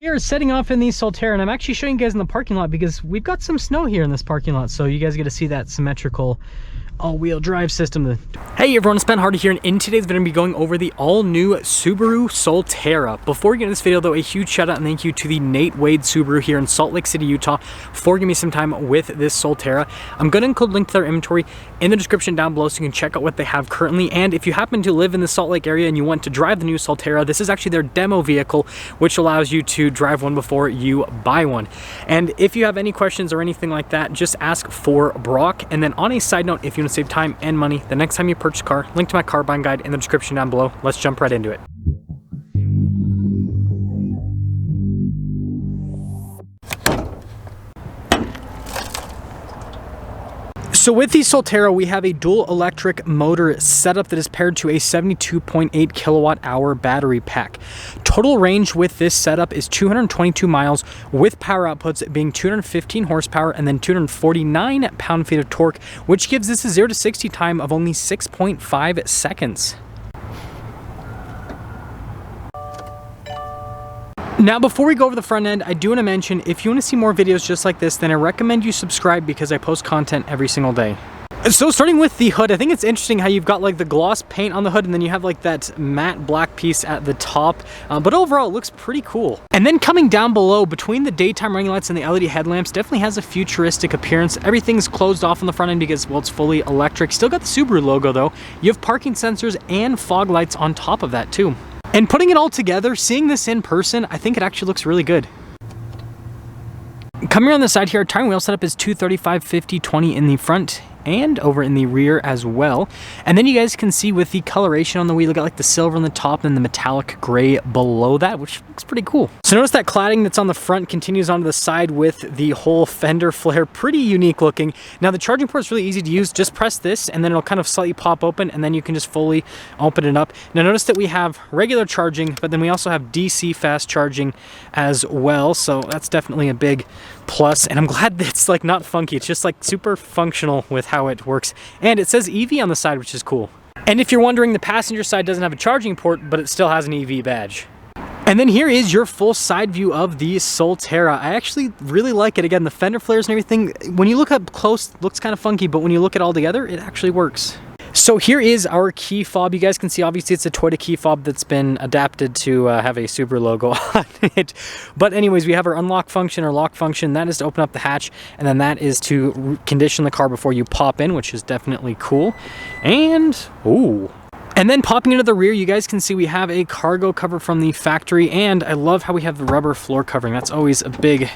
Here, setting off in the Solterra, and I'm actually showing you guys in the parking lot because we've got some snow here in this parking lot, so you guys get to see that symmetrical all-wheel drive system. Hey everyone, it's Ben Hardy here, and in today's video, I'm going to be going over the all-new Subaru Solterra. Before we get into this video though, a huge shout out and thank you to the Nate Wade Subaru here in Salt Lake City, Utah for giving me some time with this Solterra. I'm going to include a link to their inventory in the description down below so you can check out what they have currently. And if you happen to live in the Salt Lake area and you want to drive the new Solterra, this is actually their demo vehicle, which allows you to drive one before you buy one. And if you have any questions or anything like that, just ask for Brock. And then on a side note, if you want to save time and money the next time you purchase a car, link to my car buying guide in the description down below. Let's jump right into it. So with the Solterra, we have a dual electric motor setup that is paired to a 72.8 kilowatt hour battery pack. Total range with this setup is 222 miles, with power outputs being 215 horsepower and then 249 pound-feet of torque, which gives this a 0 to 60 time of only 6.5 seconds. Now, before we go over the front end, I do want to mention, if you want to see more videos just like this, then I recommend you subscribe because I post content every single day. So starting with the hood, I think it's interesting how you've got like the gloss paint on the hood and then you have like that matte black piece at the top, but overall it looks pretty cool. And then coming down below, between the daytime running lights and the LED headlamps, definitely has a futuristic appearance. Everything's closed off on the front end because, well, it's fully electric. Still got the Subaru logo though. You have parking sensors and fog lights on top of that too. And putting it all together, seeing this in person, I think it actually looks really good. Coming around the side here, our tire and wheel setup is 235, 50, 20 in the front and over in the rear as well. And then you guys can see with the coloration on the wheel, you got like the silver on the top and the metallic gray below that, which looks pretty cool. So notice that cladding that's on the front continues onto the side with the whole fender flare, pretty unique looking. Now the charging port is really easy to use. Just press this and then it'll kind of slightly pop open and then you can just fully open it up. Now notice that we have regular charging, but then we also have DC fast charging as well. So that's definitely a big plus, and I'm glad that it's like not funky. It's just like super functional with how it works. And it says EV on the side, which is cool. And if you're wondering, the passenger side doesn't have a charging port, but it still has an EV badge. And then here is your full side view of the Solterra. I actually really like it. Again, the fender flares and everything, when you look up close, it looks kind of funky, but when you look at it all together, it actually works. So here is our key fob. You guys can see, obviously it's a Toyota key fob that's been adapted to have a Subaru logo on it. But anyways, we have our unlock function or lock function. That is to open up the hatch, and then that is to condition the car before you pop in, which is definitely cool. And, ooh. And then popping into the rear, you guys can see we have a cargo cover from the factory, and I love how we have the rubber floor covering. That's always a big,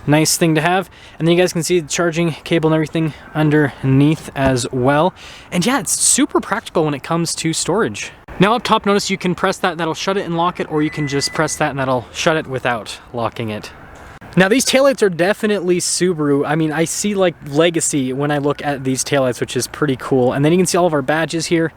nice thing to have. And then you guys can see the charging cable and everything underneath as well. And yeah, it's super practical when it comes to storage. Now up top, notice you can press that, that'll shut it and lock it, or you can just press that and that'll shut it without locking it. Now these taillights are definitely Subaru. I mean, I see like legacy when I look at these taillights, which is pretty cool. And then you can see all of our badges here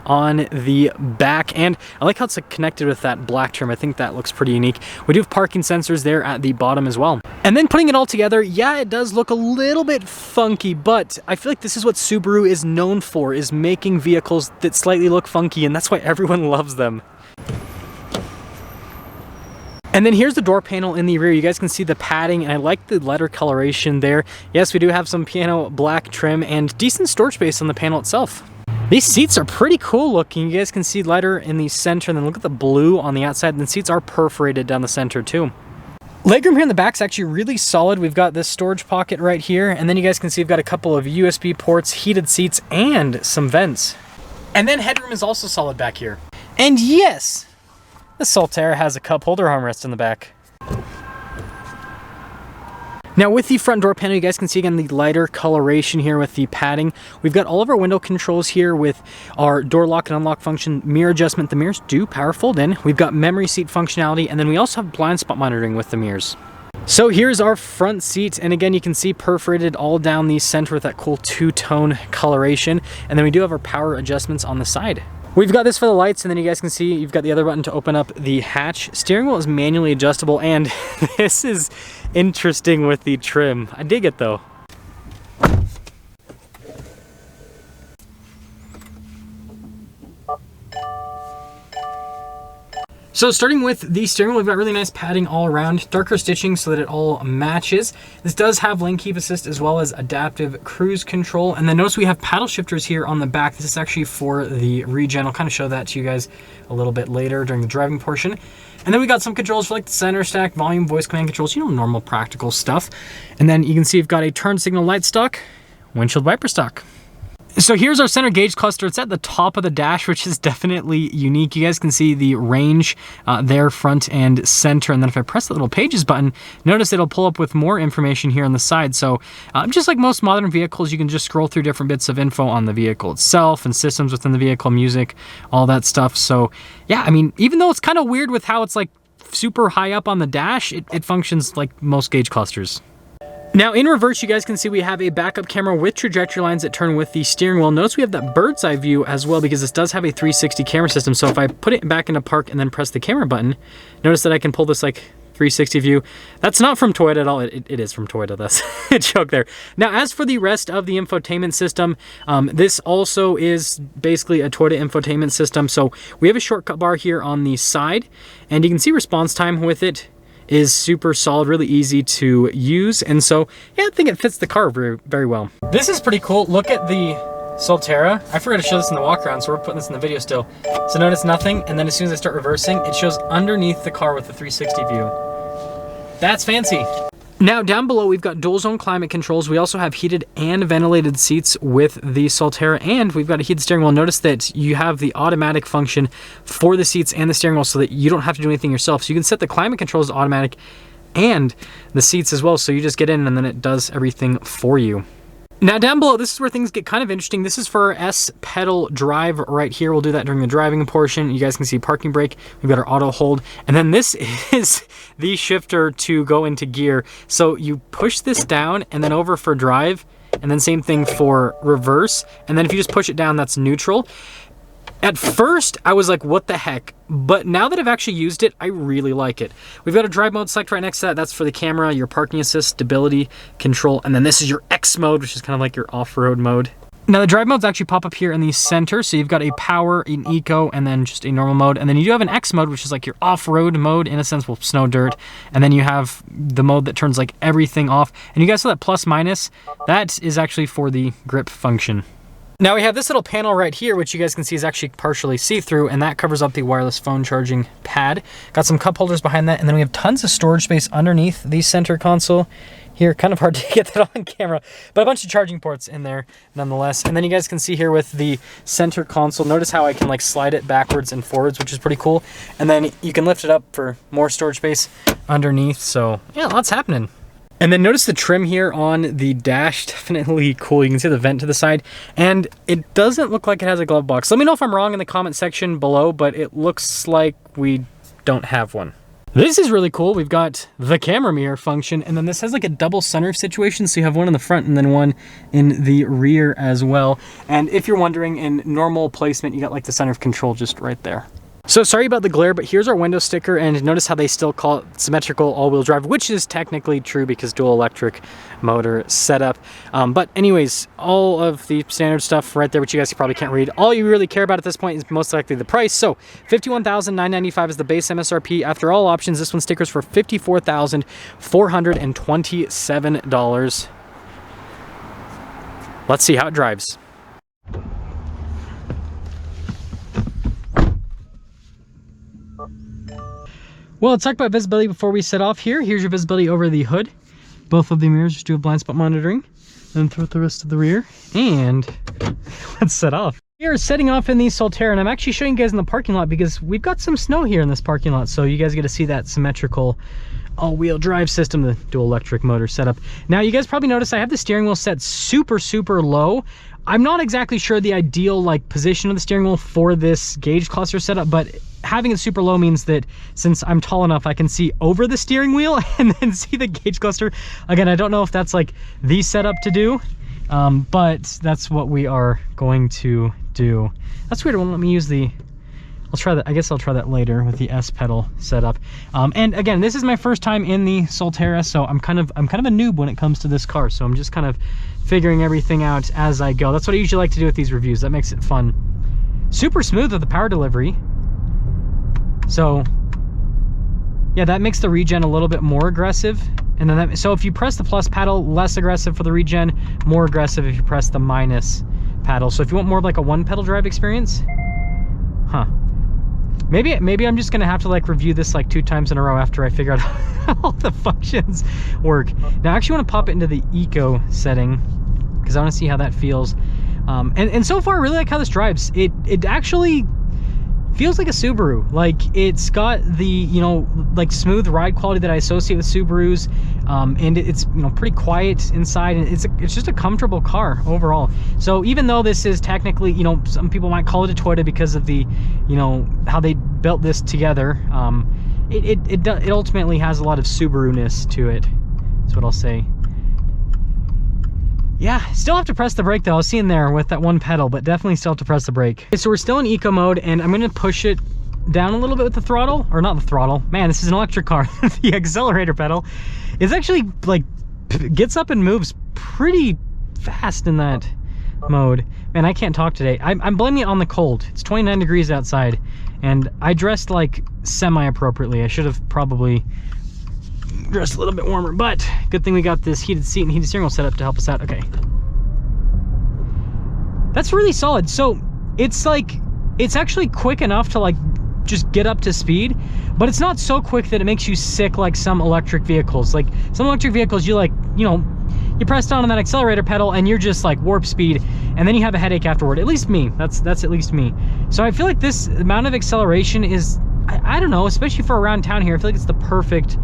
on the back, and I like how it's connected with that black trim. I think that looks pretty unique. We do have parking sensors there at the bottom as well. And then putting it all together, yeah, it does look a little bit funky, but I feel like this is what Subaru is known for, is making vehicles that slightly look funky, and that's why everyone loves them. And then here's the door panel in the rear. You guys can see the padding, and I like the letter coloration there. Yes, we do have some piano black trim and decent storage space on the panel itself. These seats are pretty cool looking. You guys can see leather in the center, and then look at the blue on the outside, and the seats are perforated down the center too. Legroom here in the back is actually really solid. We've got this storage pocket right here, and then you guys can see we've got a couple of USB ports, heated seats, and some vents. And then headroom is also solid back here. And yes, the Solterra has a cup holder armrest in the back. Now with the front door panel, you guys can see again the lighter coloration here with the padding. We've got all of our window controls here with our door lock and unlock function, mirror adjustment. The mirrors do power fold in. We've got memory seat functionality, and then we also have blind spot monitoring with the mirrors. So here's our front seat, and again you can see perforated all down the center with that cool two-tone coloration. And then we do have our power adjustments on the side. We've got this for the lights, and then you guys can see you've got the other button to open up the hatch. Steering wheel is manually adjustable, and this is interesting with the trim. I dig it though. So starting with the steering wheel, we've got really nice padding all around, darker stitching so that it all matches. This does have lane keep assist as well as adaptive cruise control. And then notice we have paddle shifters here on the back. This is actually for the regen. I'll kind of show that to you guys a little bit later during the driving portion. And then we got some controls for like the center stack, volume, voice command controls, you know, normal practical stuff. And then you can see you've got a turn signal light stock, windshield wiper stock. So here's our center gauge cluster. It's at the top of the dash, which is definitely unique. You guys can see the range there, front and center. And then if I press the little pages button, notice it'll pull up with more information here on the side. So just like most modern vehicles, you can just scroll through different bits of info on the vehicle itself and systems within the vehicle, music, all that stuff. So yeah, I mean, even though it's kind of weird with how it's like super high up on the dash, it functions like most gauge clusters. Now in reverse, you guys can see we have a backup camera with trajectory lines that turn with the steering wheel. Notice we have that bird's eye view as well because this does have a 360 camera system. So if I put it back into park and then press the camera button, notice that I can pull this like 360 view. That's not from Toyota at all. It is from Toyota. That's a joke there. Now, as for the rest of the infotainment system, this also is basically a Toyota infotainment system. So we have a shortcut bar here on the side, and you can see response time with it is super solid, really easy to use. And so, yeah, I think it fits the car very, very well. This is pretty cool. Look at the Solterra. I forgot to show this in the walk around, so we're putting this in the video still. So notice nothing, and then as soon as I start reversing, it shows underneath the car with the 360 view. That's fancy. Now down below, we've got dual zone climate controls. We also have heated and ventilated seats with the Solterra, and we've got a heated steering wheel. Notice that you have the automatic function for the seats and the steering wheel so that you don't have to do anything yourself. So you can set the climate controls to automatic and the seats as well. So you just get in and then it does everything for you. Now down below, this is where things get kind of interesting. This is for our S pedal drive right here. We'll do that during the driving portion. You guys can see parking brake. We've got our auto hold. And then this is the shifter to go into gear. So you push this down and then over for drive, and then same thing for reverse. And then if you just push it down, that's neutral. At first, I was like, what the heck? But now that I've actually used it, I really like it. We've got a drive mode select right next to that. That's for the camera, your parking assist, stability, control, and then this is your X mode, which is kind of like your off-road mode. Now the drive modes actually pop up here in the center. So you've got a power, an eco, and then just a normal mode. And then you do have an X mode, which is like your off-road mode in a sense, with snow, dirt. And then you have the mode that turns like everything off. And you guys saw that plus minus, that is actually for the grip function. Now we have this little panel right here, which you guys can see is actually partially see-through, and that covers up the wireless phone charging pad. Got some cup holders behind that, and then we have tons of storage space underneath the center console here. Kind of hard to get that on camera, but a bunch of charging ports in there nonetheless. And then you guys can see here with the center console, notice how I can like slide it backwards and forwards, which is pretty cool. And then you can lift it up for more storage space underneath. So yeah, lots happening. And then notice the trim here on the dash, definitely cool. You can see the vent to the side, and it doesn't look like it has a glove box. Let me know if I'm wrong in the comment section below, but it looks like we don't have one. This is really cool. We've got the camera mirror function, and then this has like a double sunroof situation. So you have one in the front and then one in the rear as well. And if you're wondering, in normal placement, you got like the sunroof control just right there. So sorry about the glare, but here's our window sticker, and notice how they still call it symmetrical all-wheel drive, which is technically true because dual electric motor setup. But anyways, all of the standard stuff right there, which you guys probably can't read. All you really care about at this point is most likely the price. So $51,995 is the base MSRP. After all options, this one stickers for $54,427. Let's see how it drives. Well, let's talk about visibility before we set off here. Here's your visibility over the hood. Both of the mirrors just do a blind spot monitoring. Then through the rest of the rear. And let's set off. We are setting off in the Solterra, and I'm actually showing you guys in the parking lot because we've got some snow here in this parking lot. So you guys get to see that symmetrical all-wheel drive system, the dual electric motor setup. Now, you guys probably noticed I have the steering wheel set super, super low. I'm not exactly sure the ideal like position of the steering wheel for this gauge cluster setup, but having it super low means that since I'm tall enough, I can see over the steering wheel and then see the gauge cluster. Again, I don't know if that's like the setup to do, but that's what we are going to do. That's weird. It won't let me use the, I'll try that. I guess I'll try that later with the S pedal setup. And again, this is my first time in the Solterra, so I'm kind of a noob when it comes to this car. So I'm just kind of figuring everything out as I go. That's what I usually like to do with these reviews. That makes it fun. Super smooth with the power delivery. So yeah, that makes the regen a little bit more aggressive. And then so if you press the plus paddle, less aggressive for the regen, more aggressive if you press the minus paddle. So if you want more of like a one pedal drive experience, huh? Maybe I'm just gonna have to like review this like 2 times in a row after I figure out how all the functions work. Now I actually want to pop it into the eco setting because I want to see how that feels. And so far I really like how this drives. It actually feels like a Subaru. Like it's got the, you know, like smooth ride quality that I associate with Subarus, and it's, you know, pretty quiet inside, and it's just a comfortable car overall. So even though this is technically, you know, some people might call it a Toyota because of the, you know, how they built this together, it ultimately has a lot of Subaru-ness to it. That's what I'll say. Yeah, still have to press the brake though. I was seeing there with that one pedal, but definitely still have to press the brake. Okay, so we're still in eco mode, and I'm gonna push it down a little bit with the throttle, or not the throttle. Man, this is an electric car. The accelerator pedal is actually like gets up and moves pretty fast in that mode. Man, I can't talk today. I'm blaming it on the cold. It's 29 degrees outside, and I dressed like semi-appropriately. I should have probably dressed a little bit warmer, but good thing we got this heated seat and heated steering wheel set up to help us out. Okay, that's really solid. So it's like, it's actually quick enough to like just get up to speed, but it's not so quick that it makes you sick like some electric vehicles. Like some electric vehicles, you like, you know, you press down on that accelerator pedal and you're just like warp speed, and then you have a headache afterward. At least me, that's at least me. So I feel like this amount of acceleration is, I don't know, especially for around town here, I feel like it's the perfect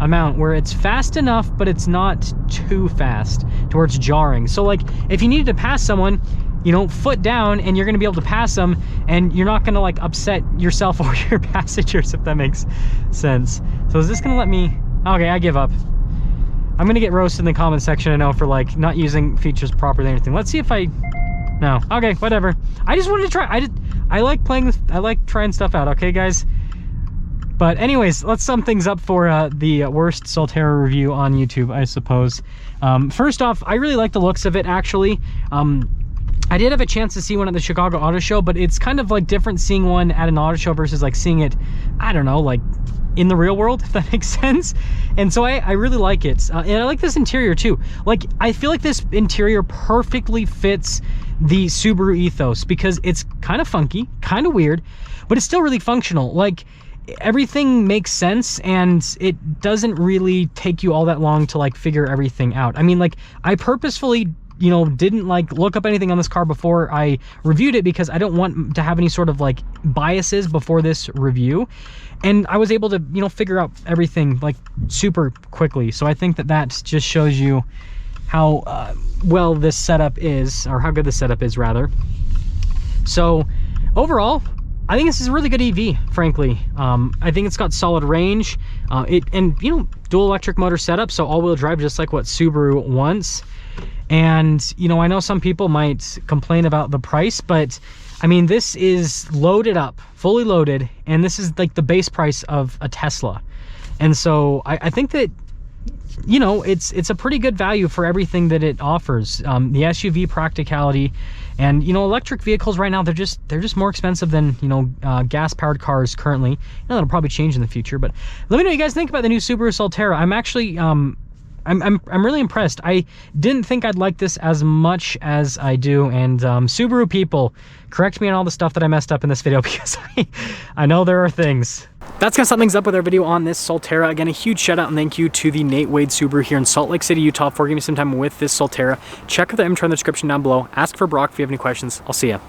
amount where it's fast enough, but it's not too fast to where it's jarring. So like if you needed to pass someone, you know, foot down, and you're gonna be able to pass them, and you're not gonna like upset yourself or your passengers, if that makes sense. So is this gonna let me, okay, I give up. I'm gonna get roasted in the comment section, I know, for like not using features properly or anything. Let's see if I, no, okay, whatever. I just wanted to try, I like playing with, I like trying stuff out, okay guys? But anyways, let's sum things up for the worst Solterra review on YouTube, I suppose. First off, I really like the looks of it, actually. I did have a chance to see one at the Chicago Auto Show, but it's kind of like different seeing one at an auto show versus like seeing it, I don't know, like in the real world, if that makes sense. And so I really like it. And I like this interior too. Like, I feel like this interior perfectly fits the Subaru ethos because it's kind of funky, kind of weird, but it's still really functional. Like, everything makes sense, and it doesn't really take you all that long to like figure everything out. I mean, like, I purposefully, you know, didn't like look up anything on this car before I reviewed it because I don't want to have any sort of like biases before this review, and I was able to, you know, figure out everything like super quickly. So I think that that just shows you how well this setup is, or how good this setup is rather. So overall, I think this is a really good EV, frankly. I think it's got solid range, and you know, dual electric motor setup, so all-wheel drive, just like what Subaru wants. And you know, I know some people might complain about the price, but I mean, this is loaded up, fully loaded, and this is like the base price of a Tesla. And so I think that, you know, it's a pretty good value for everything that it offers. The SUV practicality, and you know, electric vehicles right now, they're just more expensive than, you know, gas powered cars currently. You know, that'll probably change in the future, but let me know what you guys think about the new Subaru Solterra. I'm actually I'm really impressed. I didn't think I'd like this as much as I do, and Subaru people, correct me on all the stuff that I messed up in this video, because I know there are things. That's gonna sum things up with our video on this Solterra. Again, a huge shout out and thank you to the Nate Wade Subaru here in Salt Lake City, Utah, for giving me some time with this Solterra. Check out the inventory in the description down below. Ask for Brock if you have any questions. I'll see ya.